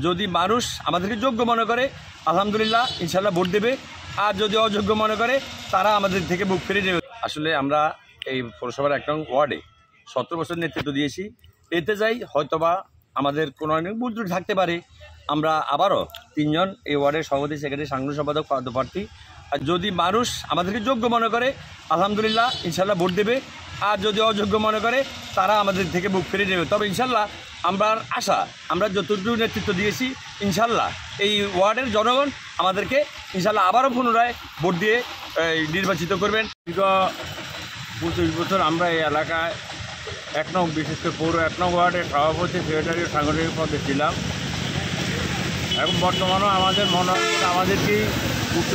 যদি মানুষ আমাদেরকে যোগ্য মনে করে আলহামদুলিল্লাহ ইনশাল্লাহ ভোট দেবে, আর যদি অযোগ্য মনে করে তারা আমাদের থেকে মুখ ফিরে নেবে। আসলে আমরা এই পৌরসভার ১ নং ওয়ার্ডে ১৭ বছর নেতৃত্ব দিয়েছি, এতে যাই হয়তোবা আমাদের কোনো অনেক ভুল ত্রুটি থাকতে পারে। আমরা আবারও ৩ জন এই ওয়ার্ডের সভাপতি, সেক্রেটারি, সাংগঠনিক সম্পাদক, পদপ্রার্থী। আর যদি মানুষ আমাদেরকে যোগ্য মনে করে আলহামদুলিল্লাহ ইনশাল্লাহ ভোট দেবে, আর যদি অযোগ্য মনে করে তারা আমাদের থেকে মুখ ফিরে নেবে। তবে ইনশাল্লাহ আমরা আশা, আমরা যতটুকু নেতৃত্ব দিয়েছি ইনশাল্লাহ এই ওয়ার্ডের জনগণ আমাদেরকে ইনশাল্লাহ আবারও পুনরায় ভোট দিয়ে নির্বাচিত করবেন। দীর্ঘ ২৫ বছর আমরা এই এলাকায় ১ নং, বিশেষ করে পৌর ১ নং ওয়ার্ডের সভাপতি, সেক্রেটারি, সাংগঠনিক পদে ছিলাম। এখন বর্তমানেও আমাদের আমাদেরকেই উচ্চ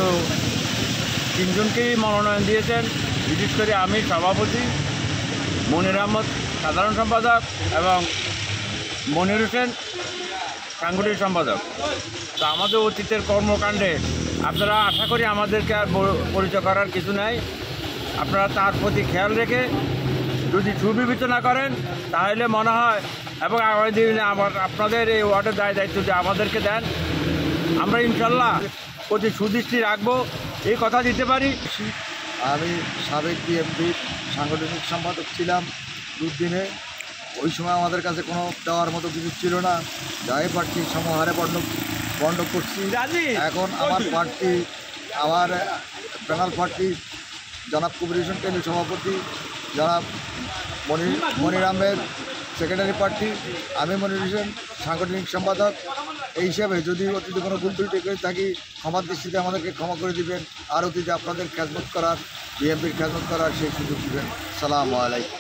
৩ জনকেই মনোনয়ন দিয়েছেন। বিশেষ করে আমি সভাপতি, মনির আহমদ সাধারণ সম্পাদক এবং মনির হোসেন সাংগঠনিক সম্পাদক। তো আমাদের অতীতের কর্মকাণ্ডে আপনারা আশা করি আমাদেরকে আর পরিচয় করার কিছু নাই। আপনারা তার প্রতি খেয়াল রেখে যদি সুবিবেচনা করেন তাহলে মনে হয়, এবং আগামী দিনে আপনাদের এই ওয়ার্ডের দায়িত্ব যদি আমাদেরকে দেন, আমরা ইনশাল্লাহ প্রতি সুদৃষ্টি রাখবো, এই কথা দিতে পারি। আমি সাবেক বিএনপির সাংগঠনিক সম্পাদক ছিলাম দুদিনে। ওই সময় আমাদের কাছে কোনো দেওয়ার মতো কিছু ছিল না, যাই প্রার্থী সমহারে বন্ধ করছি। এখন আমার প্রার্থী, আমার প্যানেল প্রার্থী জনাব কবির হোসেন টেলি সভাপতি, জনাব মনির আহমেদ সেক্রেটারি প্রার্থী, আমি মনির হোসেন সাংগঠনিক সম্পাদক। এই হিসাবে যদি অতীতে কোনো ভুল ত্রুটি করে থাকি ক্ষমার দৃষ্টিতে আমাদেরকে ক্ষমা করে দিবেন, আর অতীতে আপনাদের খেদমত করার, বিএনপির খেদমত করার সেই সুযোগ দিবেন। সালামু আলাইকুম।